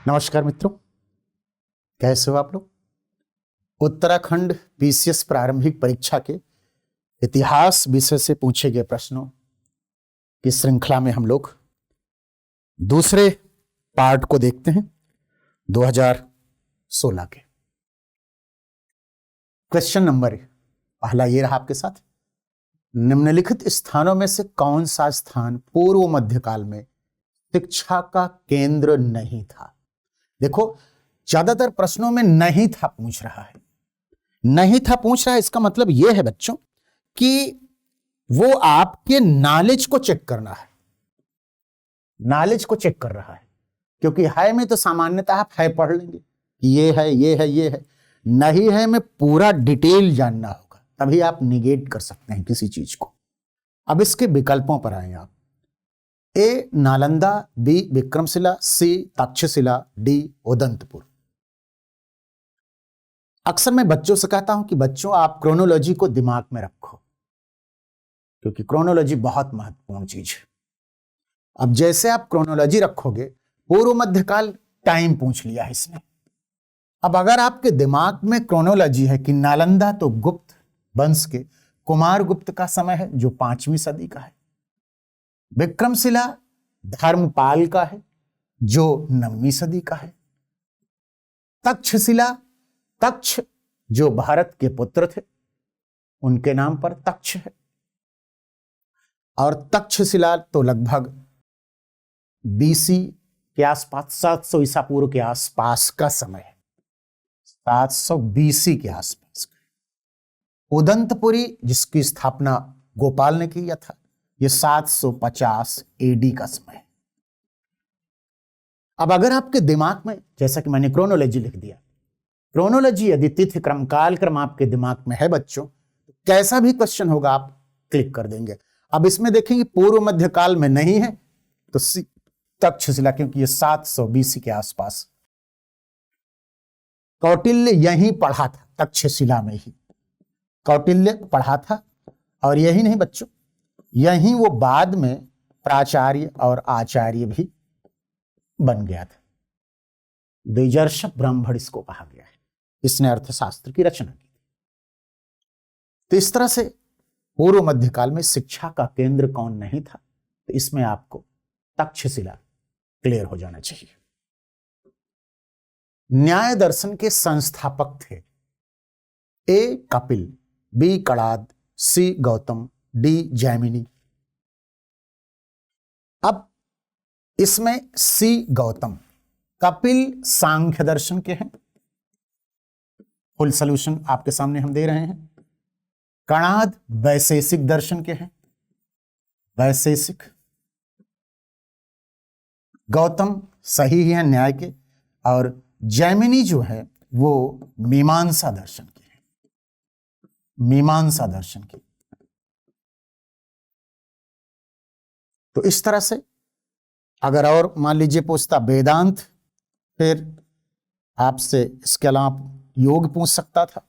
नमस्कार मित्रों, कैसे हो आप लोग। उत्तराखंड पीसीएस प्रारंभिक परीक्षा के इतिहास विषय से पूछे गए प्रश्नों की श्रृंखला में हम लोग दूसरे पार्ट को देखते हैं 2016 के। क्वेश्चन नंबर पहला ये रहा आपके साथ, निम्नलिखित स्थानों में से कौन सा स्थान पूर्व मध्यकाल में शिक्षा का केंद्र नहीं था। देखो, ज्यादातर प्रश्नों में नहीं था पूछ रहा है, नहीं था पूछ रहा है। इसका मतलब यह है बच्चों कि वो आपके नॉलेज को चेक करना है, नॉलेज को चेक कर रहा है। क्योंकि है में तो सामान्यतः आप है पढ़ लेंगे, ये है ये है ये है। नहीं है में पूरा डिटेल जानना होगा, तभी आप निगेट कर सकते हैं किसी चीज को। अब इसके विकल्पों पर आए आप। ए नालंदा, बी विक्रमशिला, सी तक्षशिला, डी उदंतपुर। अक्सर मैं बच्चों से कहता हूं कि बच्चों आप क्रोनोलॉजी को दिमाग में रखो, क्योंकि क्रोनोलॉजी बहुत महत्वपूर्ण चीज है। अब जैसे आप क्रोनोलॉजी रखोगे, पूर्व मध्यकाल टाइम पूछ लिया है इसने। अब अगर आपके दिमाग में क्रोनोलॉजी है कि नालंदा तो गुप्त वंश के कुमार गुप्त का समय है जो 5वीं सदी का है, विक्रमशिला धर्मपाल का है जो 9वीं सदी का है, तक्षशिला तक्ष जो भारत के पुत्र थे उनके नाम पर तक्ष है, और तक्षशिला तो लगभग बीसी के आसपास 700 ईसा पूर्व के आसपास का समय है, 700 बीसी के आसपास का। उदंतपुरी जिसकी स्थापना गोपाल ने किया था, ये 750 एडी का समय है। अब अगर आपके दिमाग में, जैसा कि मैंने क्रोनोलॉजी लिख दिया, क्रोनोलॉजी यदि तिथि क्रम काल क्रम आपके दिमाग में है बच्चों, तो कैसा भी क्वेश्चन होगा आप क्लिक कर देंगे। अब इसमें देखेंगे पूर्व मध्यकाल में नहीं है तो तक्षशिला, क्योंकि ये 700 बीसी के आसपास। कौटिल्य यहीं पढ़ा था, तक्षशिला में ही कौटिल्य पढ़ा था। और यही नहीं बच्चों, यहीं वो बाद में प्राचार्य और आचार्य भी बन गया था। द्विजर्षभ ब्राह्मण इसको कहा गया है, इसने अर्थशास्त्र की रचना की। तो इस तरह से पूर्व मध्यकाल में शिक्षा का केंद्र कौन नहीं था, तो इसमें आपको तक्षशिला क्लियर हो जाना चाहिए। न्याय दर्शन के संस्थापक थे ए कपिल, बी कणाद, सी गौतम, डी जैमिनी। अब इसमें सी गौतम, कपिल सांख्य दर्शन के हैं, फुल सॉल्यूशन आपके सामने हम दे रहे हैं। कणाद वैशेषिक दर्शन के हैं, वैशेषिक। गौतम सही ही है न्याय के, और जैमिनी जो है वो मीमांसा दर्शन के हैं, मीमांसा दर्शन के। तो इस तरह से अगर और मान लीजिए पूछता वेदांत, फिर आपसे इसके अलावा योग पूछ सकता था,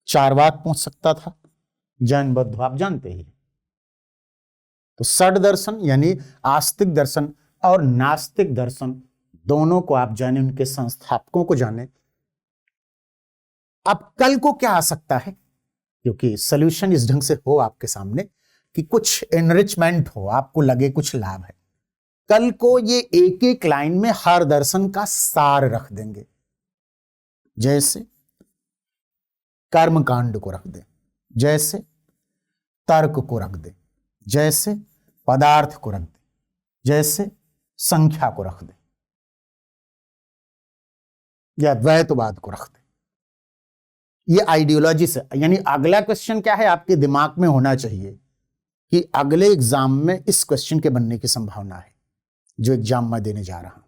चारवाक पूछ सकता था, जैन बौद्ध आप जानते ही। तो षड दर्शन यानी आस्तिक दर्शन और नास्तिक दर्शन दोनों को आप जाने, उनके संस्थापकों को जाने। अब कल को क्या आ सकता है, क्योंकि सॉल्यूशन इस ढंग से हो आपके सामने कि कुछ एनरिचमेंट हो, आपको लगे कुछ लाभ है। कल को ये एक एक लाइन में हर दर्शन का सार रख देंगे। जैसे कर्मकांड को रख दें, जैसे तर्क को रख दें, जैसे पदार्थ को रख दें, जैसे संख्या को रख दें, या द्वैतवाद को रख दें। ये आइडियोलॉजी से, यानी अगला क्वेश्चन क्या है आपके दिमाग में होना चाहिए कि अगले एग्जाम में इस क्वेश्चन के बनने की संभावना है जो एग्जाम में देने जा रहा हूं।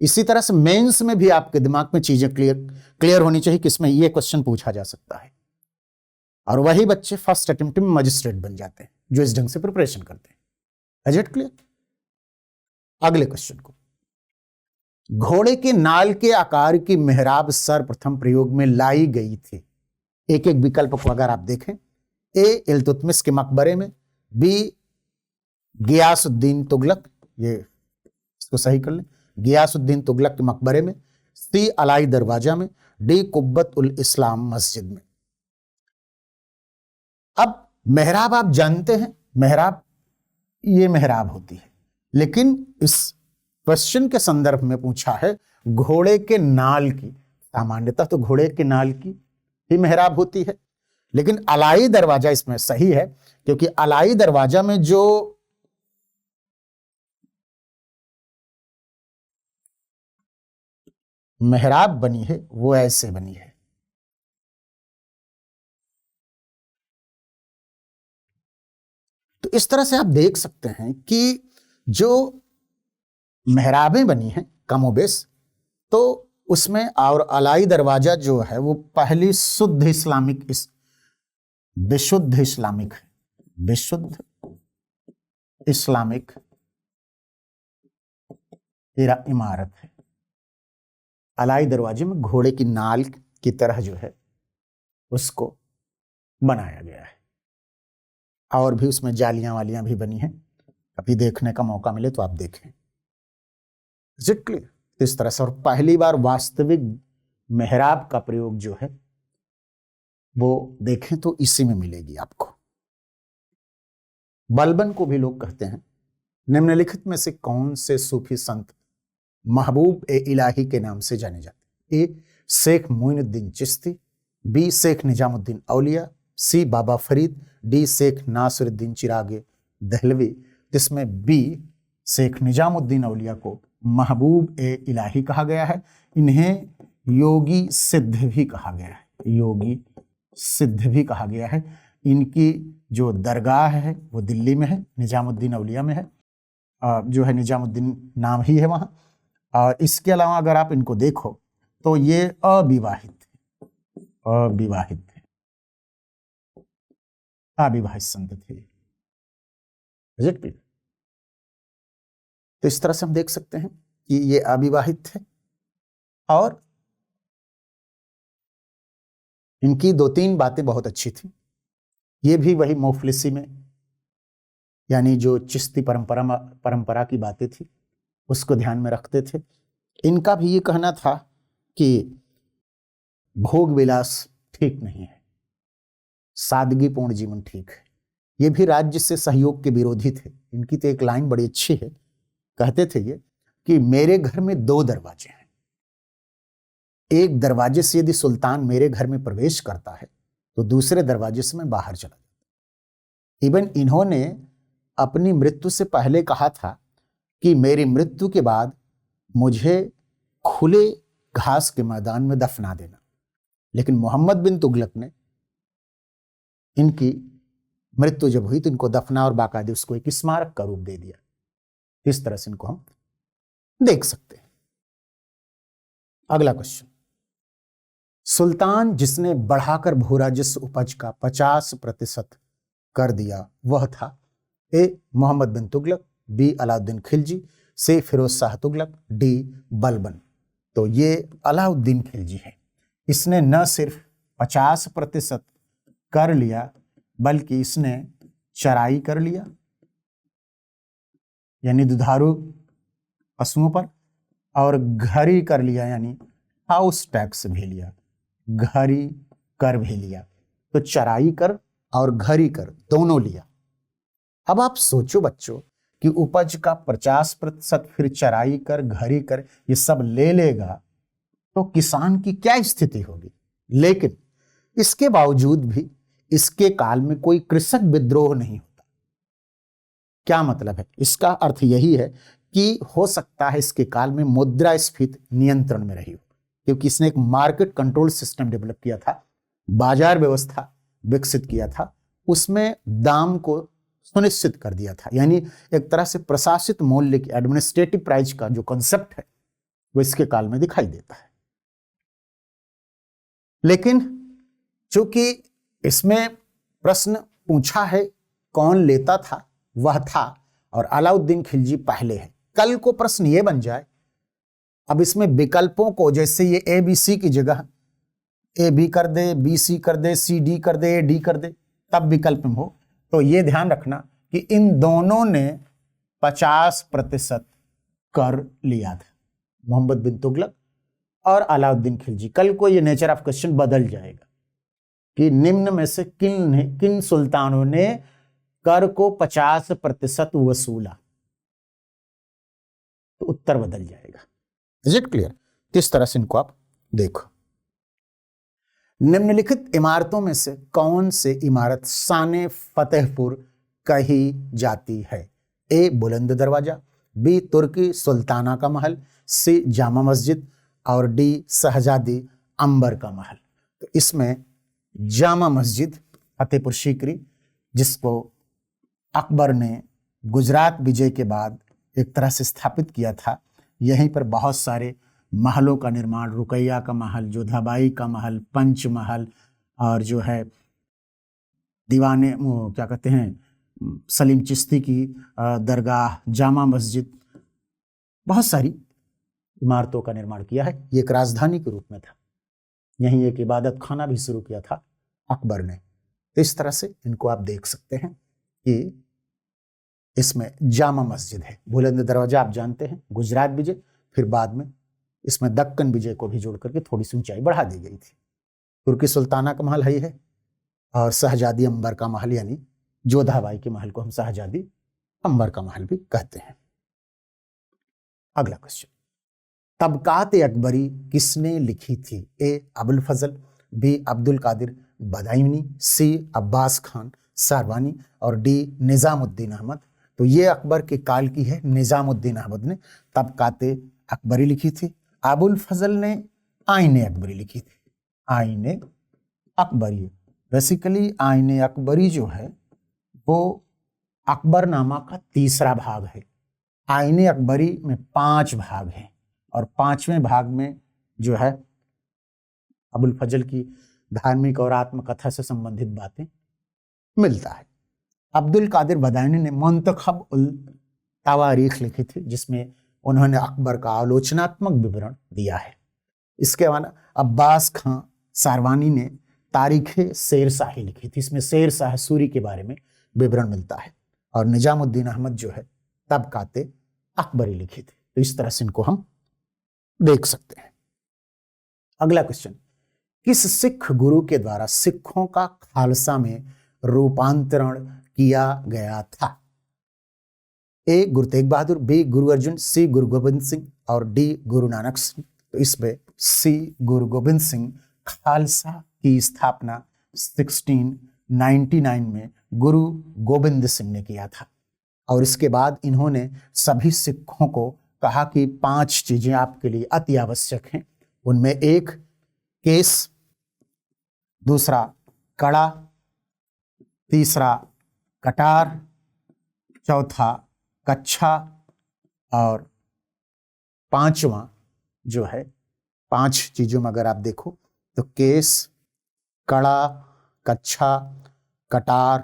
इसी तरह से मेंस में भी आपके दिमाग में चीजें क्लियर होनी चाहिए कि इसमें ये क्वेश्चन पूछा जा सकता है। और वही बच्चे फर्स्ट अटेम्प्ट में मजिस्ट्रेट बन जाते हैं जो इस ढंग से प्रिपरेशन करते हैं। Is it clear? अगले क्वेश्चन को, घोड़े के नाल के आकार की मेहराब सर्वप्रथम प्रयोग में लाई गई थी। एक एक विकल्प को अगर आप देखें, ए इल्तुतमिश के मकबरे में, बी गियासुद्दीन तुगलक, ये इसको सही कर लें। गियासुद्दीन तुगलक के मकबरे में, सी अलाई दरवाजा में, डी कुब्बत उल इस्लाम मस्जिद में। अब मेहराब आप जानते हैं, मेहराब ये मेहराब होती है, लेकिन इस क्वेश्चन के संदर्भ में पूछा है घोड़े के नाल की। सामान्यतः तो घोड़े के नाल की ही मेहराब होती है, लेकिन अलाई दरवाजा इसमें सही है, क्योंकि अलाई दरवाजा में जो मेहराब बनी है वो ऐसे बनी है। तो इस तरह से आप देख सकते हैं कि जो मेहराबें बनी हैं कमोबेश, तो उसमें और अलाई दरवाजा जो है वो पहली शुद्ध इस्लामिक विशुद्ध इस्लामिक है, विशुद्ध इस्लामिक इमारत है। अलाई दरवाजे में घोड़े की नाल की तरह जो है उसको बनाया गया है, और भी उसमें जालियां वालियां भी बनी हैं। कभी देखने का मौका मिले तो आप देखें। Is it clear? इस तरह से, और पहली बार वास्तविक मेहराब का प्रयोग जो है वो देखें तो इसी में मिलेगी आपको। बलबन को भी लोग कहते हैं। निम्नलिखित में से कौन से सूफी संत महबूब ए इलाही के नाम से जाने जाते? ए शेख मोइनुद्दीन चिश्ती, बी शेख निजामुद्दीन औलिया, सी बाबा फरीद, डी शेख नासिरुद्दीन चिरागे दहलवी। जिसमें बी शेख निजामुद्दीन औलिया को महबूब ए इलाही कहा गया है। इन्हें योगी सिद्ध भी कहा गया है, योगी सिद्ध भी कहा गया है। इनकी जो दरगाह है वो दिल्ली में है, निजामुद्दीन औलिया में है, जो है निजामुद्दीन नाम ही है वहाँ। और इसके अलावा अगर आप इनको देखो तो ये अविवाहित संत थे। तो इस तरह से हम देख सकते हैं कि ये अविवाहित थे, और इनकी 2-3 बातें बहुत अच्छी थी। ये भी वही मुफलिसी में, यानी जो चिश्ती परंपरा की बातें थी उसको ध्यान में रखते थे। इनका भी ये कहना था कि भोग विलास ठीक नहीं है, सादगीपूर्ण जीवन ठीक है। ये भी राज्य से सहयोग के विरोधी थे। इनकी तो एक लाइन बड़ी अच्छी है, कहते थे ये कि मेरे घर में 2 दरवाजे हैं, एक दरवाजे से यदि सुल्तान मेरे घर में प्रवेश करता है तो दूसरे दरवाजे से मैं बाहर चला जाता। इवन इन्होंने अपनी मृत्यु से पहले कहा था कि मेरी मृत्यु के बाद मुझे खुले घास के मैदान में दफना देना, लेकिन मोहम्मद बिन तुगलक ने इनकी मृत्यु जब हुई तो इनको दफना और बाकायदे उसको एक स्मारक का रूप दे दिया। इस तरह से इनको हम देख सकते हैं। अगला क्वेश्चन, सुल्तान जिसने बढ़ाकर भू राजस्व उपज का 50% कर दिया वह था? ए मोहम्मद बिन तुगलक, बी अलाउद्दीन खिलजी, सी फिरोज शाह तुगलक, डी बलबन। तो ये अलाउद्दीन खिलजी है। इसने न सिर्फ 50% कर लिया बल्कि इसने चराई कर लिया, यानी दुधारू पशुओं पर, और घरी कर लिया, यानी हाउस टैक्स भी लिया, घरी कर भी लिया। तो चराई कर और घरी कर दोनों लिया। अब आप सोचो बच्चों कि उपज का 50% फिर चराई कर, घरी कर, ये सब ले लेगा तो किसान की क्या स्थिति होगी। लेकिन इसके बावजूद भी इसके काल में कोई कृषक विद्रोह नहीं होता। क्या मतलब है? इसका अर्थ यही है कि हो सकता है इसके काल में मुद्रास्फीति नियंत्रण में रही हो, क्योंकि इसने एक मार्केट कंट्रोल सिस्टम डेवलप किया था, बाजार व्यवस्था विकसित किया था, उसमें दाम को सुनिश्चित कर दिया था। यानी एक तरह से प्रशासित मूल्य की, एडमिनिस्ट्रेटिव प्राइस का जो कॉन्सेप्ट है वो इसके काल में दिखाई देता है। लेकिन चूंकि इसमें प्रश्न पूछा है कौन लेता था, वह था, और अलाउद्दीन खिलजी पहले है। कल को प्रश्न ये बन जाए, अब इसमें विकल्पों को, जैसे ये ए बी सी की जगह ए बी कर दे, बी सी कर दे, सी डी कर दे, ए डी कर दे, तब विकल्प में हो, तो ये ध्यान रखना कि इन दोनों ने 50% कर लिया था, मोहम्मद बिन तुगलक और अलाउद्दीन खिलजी। कल को ये नेचर ऑफ क्वेश्चन बदल जाएगा कि निम्न में से किन सुल्तानों ने कर को 50% वसूला, तो उत्तर बदल जाएगा। Is it clear? किस तरह से इनको आप देखो। निम्नलिखित इमारतों में से कौन से इमारत शान फतेहपुर कही जाती है? ए बुलंद दरवाजा, बी तुर्की सुल्ताना का महल, सी जामा मस्जिद और डी शहजादी अंबर का महल। तो इसमें जामा मस्जिद फतेहपुर सीकरी, जिसको अकबर ने गुजरात विजय के बाद एक तरह से स्थापित किया था, यहीं पर बहुत सारे महलों का निर्माण, रुकैया का महल, जोधाबाई का महल, पंच महल और जो है दीवाने क्या कहते हैं सलीम चिश्ती की दरगाह, जामा मस्जिद, बहुत सारी इमारतों का निर्माण किया है। ये एक राजधानी के रूप में था। यहीं एक इबादत खाना भी शुरू किया था अकबर ने। तो इस तरह से इनको आप देख सकते हैं कि इसमें जामा मस्जिद है। बुलंद दरवाजा आप जानते हैं गुजरात विजय, फिर बाद में इसमें दक्कन विजय को भी जोड़ करके थोड़ी सी ऊंचाई बढ़ा दी गई थी। तुर्की सुल्ताना का महल है और शहजादी अंबर का महल, यानी जोधाबाई के महल को हम शहजादी अंबर का महल भी कहते हैं। अगला क्वेश्चन, तबकात अकबरी किसने लिखी थी? ए अबुल फजल, बी अब्दुल कादिर बदायूनी, सी अब्बास खान सारवानी और डी निजामुद्दीन अहमद। तो ये अकबर के काल की है। निजामुद्दीन अहमद ने तबकात अकबरी लिखी थी। अबुल फजल ने आईने अकबरी लिखी थी। आईने अकबरी, बेसिकली आईने अकबरी जो है वो अकबरनामा का तीसरा भाग है। आईने अकबरी में 5 भाग हैं और 5वें भाग में जो है अबुल फजल की धार्मिक और आत्मकथा से संबंधित बातें मिलता है। अब्दुल कादिर बदायूनी ने मुंतखब उल तवारीख लिखी थी, जिसमें उन्होंने अकबर का आलोचनात्मक विवरण दिया है। इसके अलावा अब्बास खां सारवानी ने तारीख शेर शाही लिखी थी, इसमें शेर शाह सूरी के बारे में विवरण मिलता है। और निजामुद्दीन अहमद जो है तबकाते अकबरी लिखी थी। तो इस तरह से इनको हम देख सकते हैं। अगला क्वेश्चन, किस सिख गुरु के द्वारा सिखों का खालसा में रूपांतरण किया गया था? ए गुरु तेग बहादुर, बी गुरु अर्जुन, सी गुरु गोबिंद सिंह और डी गुरु नानक सिंह। तो इसमें सी गुरु गोबिंद सिंह खालसा की स्थापना 1699 में गुरु गोबिंद सिंह ने किया था। और इसके बाद इन्होंने सभी सिखों को कहा कि 5 चीजें आपके लिए अति आवश्यक हैं। उनमें एक केस, दूसरा कड़ा, तीसरा कटार, चौथा कच्छा और 5वां जो है, 5 चीजों में अगर आप देखो तो केस, कड़ा, कच्छा, कटार,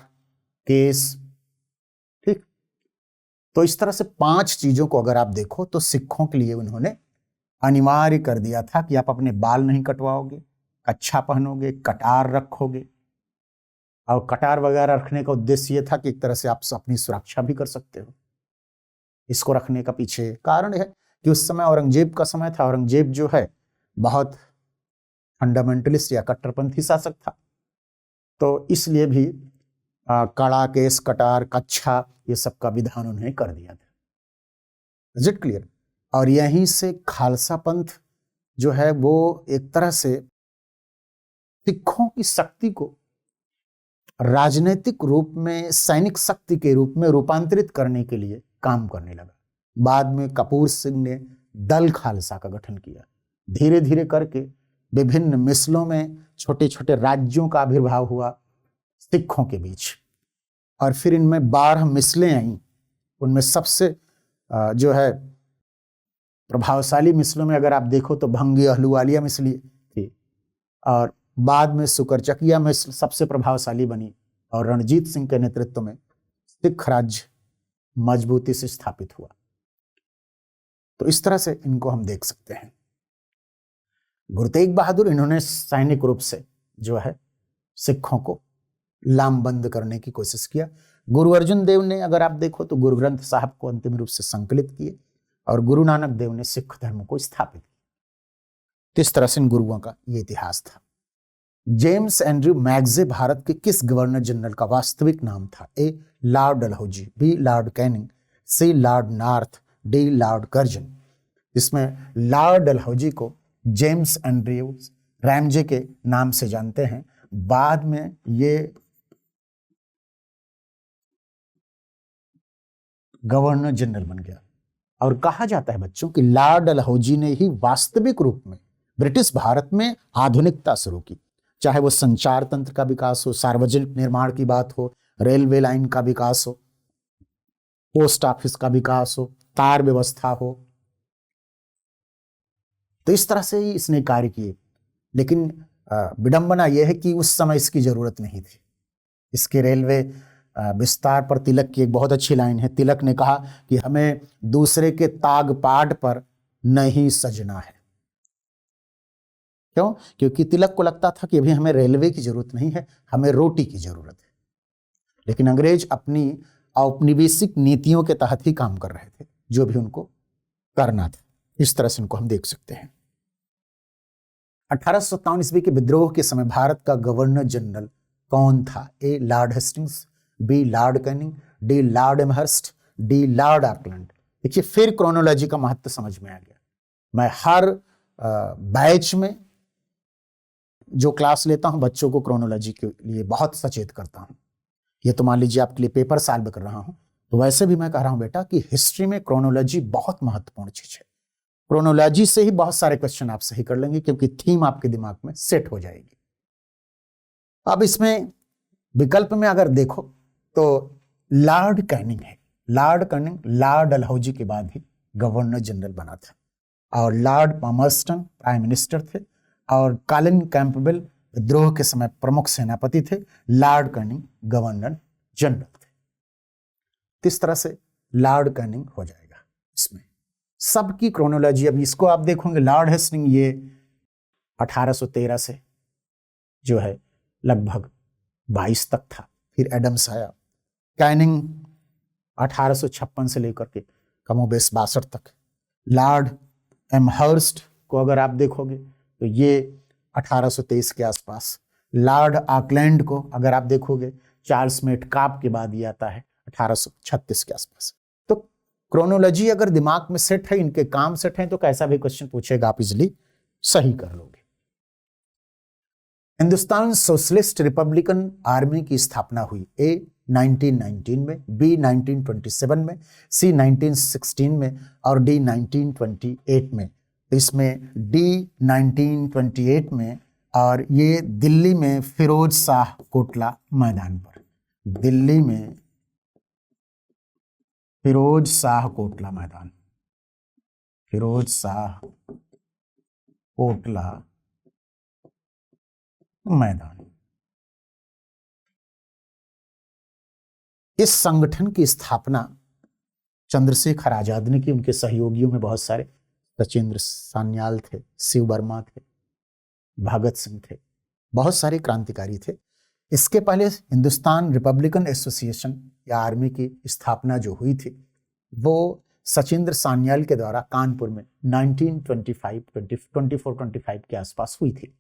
केस, ठीक। तो इस तरह से 5 चीजों को अगर आप देखो तो सिखों के लिए उन्होंने अनिवार्य कर दिया था कि आप अपने बाल नहीं कटवाओगे, कच्छा पहनोगे, कटार रखोगे। और कटार वगैरह रखने का उद्देश्य ये था कि एक तरह से आप अपनी सुरक्षा भी कर सकते हो। इसको रखने का पीछे कारण है कि उस समय औरंगजेब का समय था। औरंगजेब जो है बहुत फंडामेंटलिस्ट या कट्टरपंथी शासक था, तो इसलिए भी कड़ा, केस, कटार, कच्छा ये सब का विधान उन्हें कर दिया था। Is it clear? और यहीं से खालसा पंथ जो है वो एक तरह से सिखों की शक्ति को राजनीतिक रूप में, सैनिक शक्ति के रूप में रूपांतरित करने के लिए काम करने लगा। बाद में कपूर सिंह ने दल खालसा का गठन किया। धीरे धीरे करके विभिन्न मिसलों में छोटे छोटे राज्यों का आविर्भाव हुआ सिखों के बीच, और फिर इनमें 12 मिसलें आईं। उनमें सबसे जो है प्रभावशाली मिसलों में अगर आप देखो तो भंगी अहलुवालिया मिसली थी, और बाद में सुकरचकिया मिसल सबसे प्रभावशाली बनी, और रणजीत सिंह के नेतृत्व में सिख राज्य मजबूती से स्थापित हुआ। तो इस तरह से इनको हम देख सकते हैं। गुरु तेग बहादुर, इन्होंने सैनिक रूप से जो है सिखों को लामबंद करने की कोशिश किया। गुरु अर्जुन देव ने अगर आप देखो तो गुरु ग्रंथ साहब को अंतिम रूप से संकलित किए, और गुरु नानक देव ने सिख धर्म को स्थापित किया। तो इस तरह से इन गुरुओं का ये इतिहास था। जेम्स एंड्रयू मैग्से भारत के किस गवर्नर जनरल का वास्तविक नाम था? A lord Dalhousie, B lord Canning, C lord North, D lord Curzon. इसमें लॉर्ड डलहौजी को जेम्स एंड्रयू रैमजे के नाम से जानते हैं। बाद में ये गवर्नर जनरल बन गया और कहा जाता है बच्चों कि लॉर्ड डलहौजी ने ही वास्तविक रूप में ब्रिटिश भारत में आधुनिकता शुरू की। चाहे वो संचार तंत्र का विकास हो, सार्वजनिक निर्माण की बात हो, रेलवे लाइन का विकास हो, पोस्ट ऑफिस का विकास हो, तार व्यवस्था हो, तो इस तरह से ही इसने कार्य किए। लेकिन विडंबना यह है कि उस समय इसकी जरूरत नहीं थी। इसके रेलवे विस्तार पर तिलक की एक बहुत अच्छी लाइन है। तिलक ने कहा कि हमें दूसरे के तागपाट पर नहीं सजना है। क्यों? क्योंकि तिलक को लगता था कि अभी हमें रेलवे की जरूरत नहीं है, हमें रोटी की जरूरत है। लेकिन अंग्रेज अपनी औपनिवेशिक नीतियों के तहत ही काम कर रहे थे, जो भी उनको करना था। इस तरह से इनको हम देख सकते हैं। 1857 ईस्वी के विद्रोह के समय भारत का गवर्नर जनरल कौन था? A lord Hastings, B lord Canning, D lord Amherst, D lord Auckland. देखिए फिर क्रोनोलॉजी का महत्व समझ में आ गया। मैं हर बैच में जो क्लास लेता हूं बच्चों को क्रोनोलॉजी के लिए बहुत सचेत करता हूं। ये तो मान लीजिए आपके लिए पेपर सॉल्व कर रहा हूं, तो वैसे भी मैं कह रहा हूं बेटा कि हिस्ट्री में क्रोनोलॉजी बहुत महत्वपूर्ण चीज है। क्रोनोलॉजी से ही बहुत सारे क्वेश्चन आप सही कर लेंगे, क्योंकि थीम आपके दिमाग में सेट हो जाएगी। अब इसमें विकल्प में अगर देखो तो लॉर्ड कैनिंग है। लॉर्ड कैनिंग लॉर्ड डलहौजी के बाद ही गवर्नर जनरल बना था, और लॉर्ड पामर्स्टन प्राइम मिनिस्टर थे, और कॉलिन कैंपबेल विद्रोह के समय प्रमुख सेनापति थे। लॉर्ड कैनिंग गवर्नर जनरल थे। इस तरह से लॉर्ड कैनिंग हो जाएगा इसमें सबकी क्रोनोलॉजी। अब इसको आप देखोगे, लॉर्ड हेस्टिंग ये 1813 से जो है लगभग 22 तक था। फिर एडम्स आया। कैनिंग 1856 से लेकर के कमोबेश 62 तक। लॉर्ड एमहर्स्ट को अगर आप देखोगे तो ये 1823 के आसपास। लॉर्ड ऑकलैंड को अगर आप देखोगे चार्ल्स मेटकाप के बाद ये आता है 1836 के आसपास। तो क्रोनोलॉजी अगर दिमाग में सेट है, इनके काम सेट हैं, तो कैसा भी क्वेश्चन पूछेगा आप इजिली सही कर लोगे। हिंदुस्तान सोशलिस्ट रिपब्लिकन आर्मी की स्थापना हुई। ए 1919 में, बी 1927 में, सी 1916 में, और डी 1928 में। इसमें डी 1928 में, और ये दिल्ली में फिरोज शाह कोटला मैदान पर। दिल्ली में फिरोज शाह कोटला मैदान, फिरोज शाह कोटला मैदान। इस संगठन की स्थापना चंद्रशेखर आजाद ने की। उनके सहयोगियों में बहुत सारे सचिंद्र सान्याल थे, शिव वर्मा थे, भगत सिंह थे, बहुत सारे क्रांतिकारी थे। इसके पहले हिंदुस्तान रिपब्लिकन एसोसिएशन या आर्मी की स्थापना जो हुई थी वो सचिंद्र सान्याल के द्वारा कानपुर में 1924-25 के आसपास हुई थी।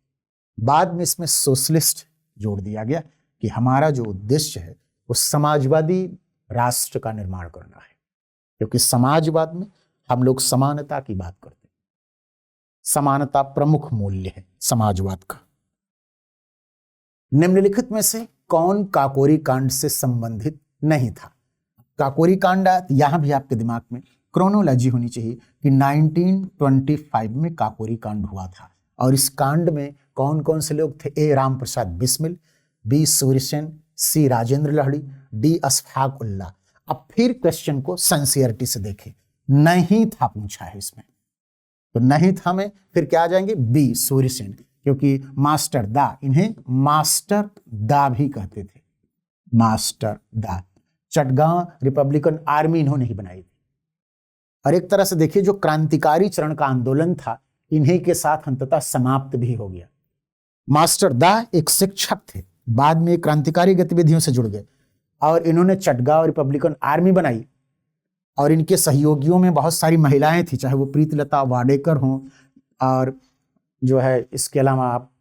बाद में इसमें सोशलिस्ट जोड़ दिया गया कि हमारा जो उद्देश्य है वो समाजवादी राष्ट्र का निर्माण करना है, क्योंकि समाजवाद में हम लोग समानता की बात करते हैं। समानता प्रमुख मूल्य है समाजवाद का। निम्नलिखित में से कौन काकोरी कांड से संबंधित नहीं था? काकोरी कांड, यहां भी आपके दिमाग में क्रोनोलॉजी होनी चाहिए कि 1925 में काकोरी कांड हुआ था। और इस कांड में कौन कौन से लोग थे? ए राम प्रसाद बिस्मिल, बी सूर्यसेन, सी राजेंद्र लाहिड़ी, डी अशफाक उल्लाह। अब फिर क्वेश्चन को सिंसियरिटी से देखें। नहीं था पूछा है इसमें, तो नहीं था में फिर क्या आ जाएंगे? बी सूर्यसेन, क्योंकि मास्टर दा, इन्हें मास्टर दा भी कहते थे। मास्टर दा। चटगांव रिपब्लिकन आर्मी इन्होंने ही बनाई थी। और एक तरह से देखिए जो क्रांतिकारी चरण का आंदोलन था इन्हीं के साथ अंततः समाप्त भी हो गया। मास्टर दा एक शिक्षक थे, बाद में क्रांतिकारी गतिविधियों से जुड़ गए और इन्होंने चटगांव रिपब्लिकन आर्मी बनाई और इनके सहयोगियों में बहुत सारी महिलाएं थी, चाहे वो प्रीतिलता वाडेकर हों और जो है इसके अलावा आप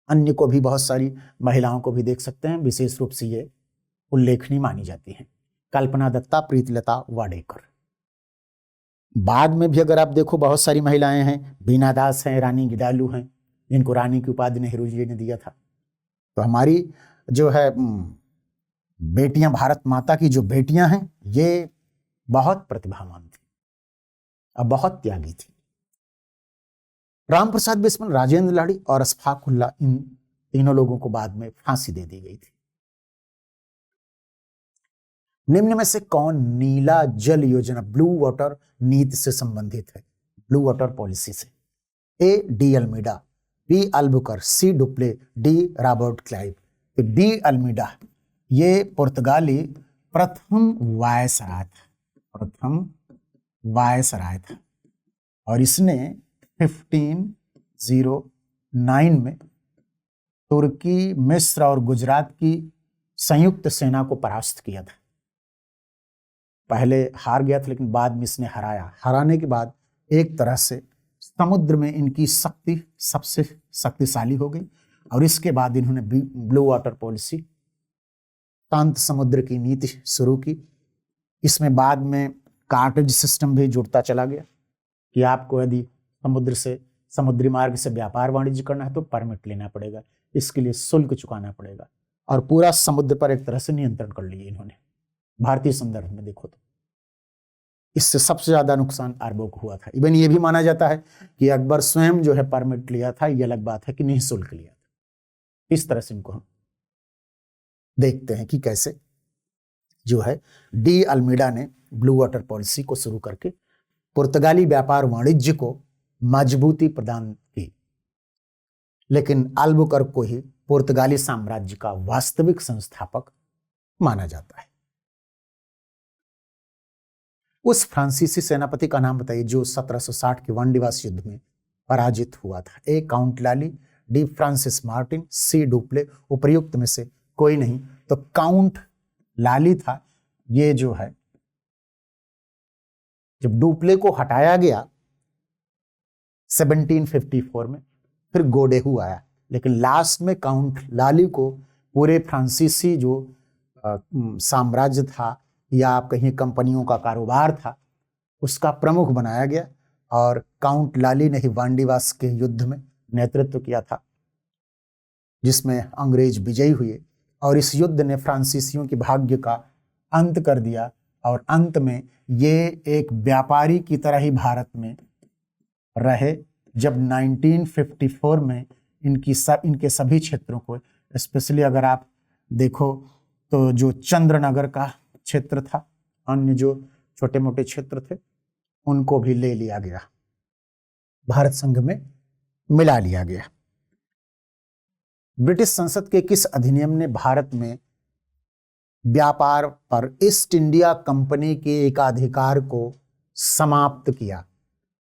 अन्य को भी, बहुत सारी महिलाओं को भी देख सकते हैं। विशेष रूप से ये उल्लेखनीय मानी जाती हैं, कल्पना दत्ता, प्रीतिलता वाडेकर। बाद में भी अगर आप देखो बहुत सारी महिलाएं हैं, बीना दास हैं, रानी गिडालू हैं, जिनको रानी की उपाधि नेहरू जी ने दिया था। तो हमारी जो है बेटियां, भारत माता की जो बेटियां हैं, ये बहुत प्रतिभावान थी और बहुत त्यागी थी। राम प्रसाद बिस्मिल, राजेंद्र लाड़ी और अशफाकुल्ला, इन तीनों लोगों को बाद में फांसी दे दी गई थी। निम्न में से कौन नीला जल योजना, ब्लू वाटर नीति से संबंधित है, ब्लू वाटर पॉलिसी से? A de Almeida, B Albuquerque, C Dupleix, D Robert Clive. तो डी अल्मीडा ये पुर्तगाली प्रथम वायसराय था, प्रथम वायसराय था, और इसने 1509 में तुर्की, मिस्र और गुजरात की संयुक्त सेना को परास्त किया था। पहले हार गया था, लेकिन बाद में इसने हराया। हराने के बाद एक तरह से समुद्र में इनकी शक्ति सबसे शक्तिशाली हो गई, और इसके बाद इन्होंने ब्लू वाटर पॉलिसी, शांत समुद्र की नीति शुरू की। इसमें बाद में कार्टेज सिस्टम भी जुड़ता चला गया कि आपको यदि समुद्र से, समुद्री मार्ग से व्यापार वाणिज्य करना है तो परमिट लेना पड़ेगा, इसके लिए शुल्क चुकाना पड़ेगा, और पूरा समुद्र पर एक तरह से नियंत्रण कर लिया इन्होंने। भारतीय संदर्भ में देखो तो इससे सबसे ज्यादा नुकसान अरबों को हुआ था। इवन ये भी माना जाता है कि अकबर स्वयं जो है परमिट लिया था, ये अलग बात है कि निःशुल्क लिया था। इस तरह से इनको हम देखते हैं कि कैसे जो है डी अल्मीडा ने ब्लू वाटर पॉलिसी को शुरू करके पुर्तगाली व्यापार वाणिज्य को मजबूती प्रदान की। लेकिन अल्बुकर्क को ही पुर्तगाली साम्राज्य का वास्तविक संस्थापक माना जाता है। उस फ्रांसीसी सेनापति का नाम बताइए जो 1760 के वांडीवास युद्ध में पराजित हुआ था। ए काउंट लाली, डी फ्रांसिस मार्टिन, सी डुप्ले। उपर्युक्त में से कोई नहीं तो काउंट लाली था। ये जो है, जब डुप्ले को हटाया गया 1754 में, फिर गोडेहू आया, लेकिन लास्ट में काउंट लाली को पूरे फ्रांसीसी जो साम्राज्य था, या आप कहीं कंपनियों का कारोबार था, उसका प्रमुख बनाया गया, और काउंट लाली ने ही वांडीवास के युद्ध में नेतृत्व किया था, जिसमें अंग्रेज विजयी हुए, और इस युद्ध ने फ्रांसीसियों के भाग्य का अंत कर दिया, और अंत में ये एक व्यापारी की तरह ही भारत में रहे। जब 1954 में इनके सभी क्षेत्रों को, स्पेशली अगर आप देखो तो जो चंद्रनगर का क्षेत्र था, अन्य जो छोटे मोटे क्षेत्र थे, उनको भी ले लिया गया, भारत संघ में मिला लिया गया। ब्रिटिश संसद के किस अधिनियम ने भारत में व्यापार पर ईस्ट इंडिया कंपनी के एकाधिकार को समाप्त किया?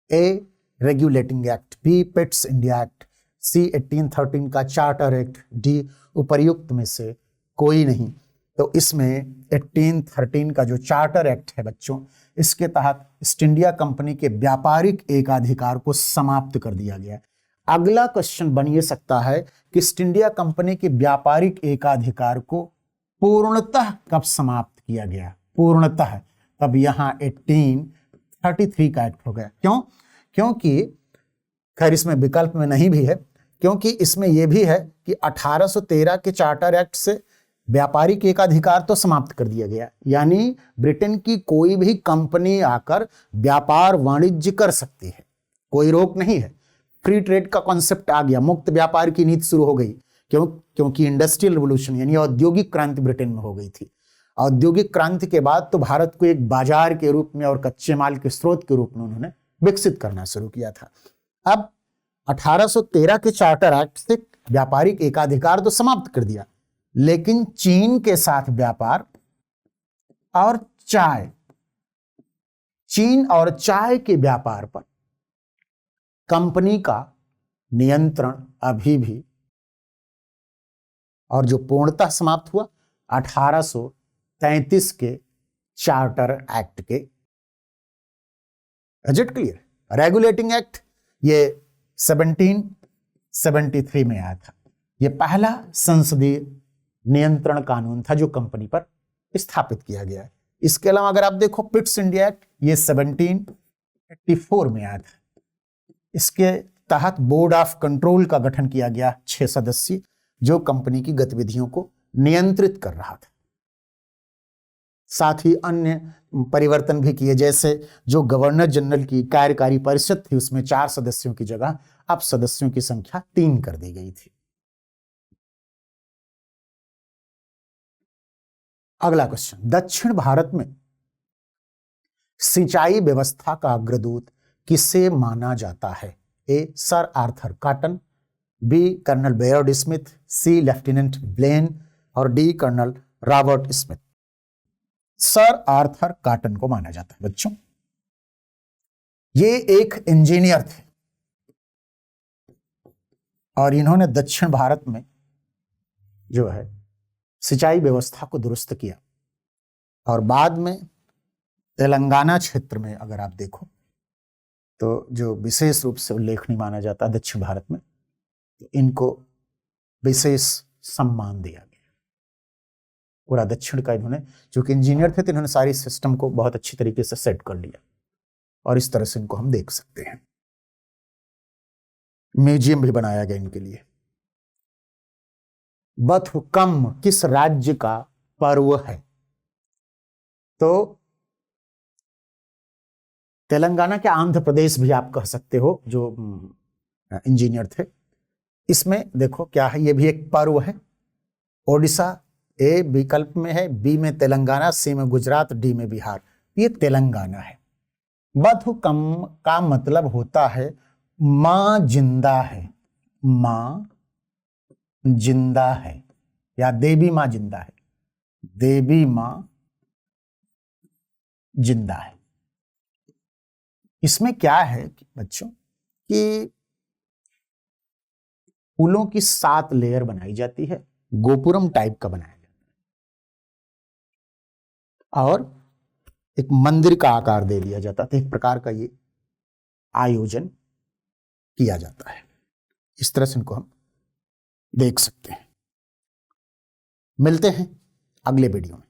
A Regulating Act, B Pitt's India Act, C 1813 का चार्टर एक्ट, डी उपर्युक्त में से कोई नहीं। तो इसमें 1813 का जो चार्टर एक्ट है बच्चों, इसके तहत ईस्ट इंडिया कंपनी के व्यापारिक एकाधिकार को समाप्त कर दिया गया। अगला क्वेश्चन बन ये सकता है कि ईस्ट इंडिया कंपनी के व्यापारिक एकाधिकार को पूर्णतः कब समाप्त किया गया? पूर्णतः तब यहां 1833 का एक्ट हो गया। क्यों? क्योंकि खैर इसमें विकल्प में नहीं भी है, क्योंकि इसमें यह भी है कि 1813 के चार्टर एक्ट से व्यापारिक एकाधिकार तो समाप्त कर दिया गया, यानी ब्रिटेन की कोई भी कंपनी आकर व्यापार वाणिज्य कर सकती है, कोई रोक नहीं है। फ्री ट्रेड का कॉन्सेप्ट आ गया, मुक्त व्यापार की नीति शुरू हो गई। क्योंकि इंडस्ट्रियल रिवॉल्यूशन यानी औद्योगिक क्रांति ब्रिटेन में हो गई थी। औद्योगिक क्रांति के बाद तो भारत को एक बाजार के रूप में और कच्चे माल के स्रोत के रूप में उन्होंने विकसित करना शुरू किया था। अब 1813 के चार्टर एक्ट से व्यापारिक एकाधिकार तो समाप्त कर दिया, लेकिन चीन के साथ व्यापार और चीन और चाय के व्यापार पर कंपनी का नियंत्रण अभी भी, और जो पूर्णतः समाप्त हुआ 1833 के चार्टर एक्ट के। Is it clear? Regulating act ये 1773 में आया था। ये पहला संसदीय नियंत्रण कानून था जो कंपनी पर स्थापित किया गया है। इसके अलावा अगर आप देखो पिट्स इंडिया एक्ट, ये 1784 में आया था। इसके तहत बोर्ड ऑफ कंट्रोल का गठन किया गया 6 सदस्यीय, जो कंपनी की गतिविधियों को नियंत्रित कर रहा था। साथ ही अन्य परिवर्तन भी किए, जैसे जो गवर्नर जनरल की कार्यकारी परिषद थी उसमें 4 सदस्यों की जगह अब सदस्यों की संख्या 3 कर दी गई थी। अगला क्वेश्चन, दक्षिण भारत में सिंचाई व्यवस्था का अग्रदूत किसे माना जाता है? A sir Arthur Cotton, B colonel Baird Smith, C lieutenant Blane और D colonel Robert Smith. Sir Arthur Cotton को माना जाता है बच्चों। ये एक इंजीनियर थे और इन्होंने दक्षिण भारत में जो है सिंचाई व्यवस्था को दुरुस्त किया और बाद में तेलंगाना क्षेत्र में अगर आप देखो तो जो विशेष रूप से उल्लेखनीय माना जाता है दक्षिण भारत में, तो इनको विशेष सम्मान दिया गया। पूरा दक्षिण का इन्होंने, चूंकि इंजीनियर थे तो इन्होंने सारी सिस्टम को बहुत अच्छी तरीके से सेट कर लिया और इस तरह से इनको हम देख सकते हैं। म्यूजियम भी बनाया गया इनके लिए। बथुकम किस राज्य का पर्व है? तो तेलंगाना के आंध्र प्रदेश भी आप कह सकते हो, जो इंजीनियर थे। इसमें देखो क्या है, ये भी एक पर्व है। ओडिशा ए विकल्प में है, बी में तेलंगाना, सी में गुजरात, डी में बिहार। ये तेलंगाना है। बथुकम का मतलब होता है मां जिंदा है, मां जिंदा है या देवी मां जिंदा है, देवी मां जिंदा है। इसमें क्या है कि बच्चों कि फूलों की 7 लेयर बनाई जाती है, गोपुरम टाइप का बनाया जाता है और एक मंदिर का आकार दे दिया जाता है। एक प्रकार का ये आयोजन किया जाता है। इस तरह से इनको हम देख सकते हैं। मिलते हैं अगले वीडियो में।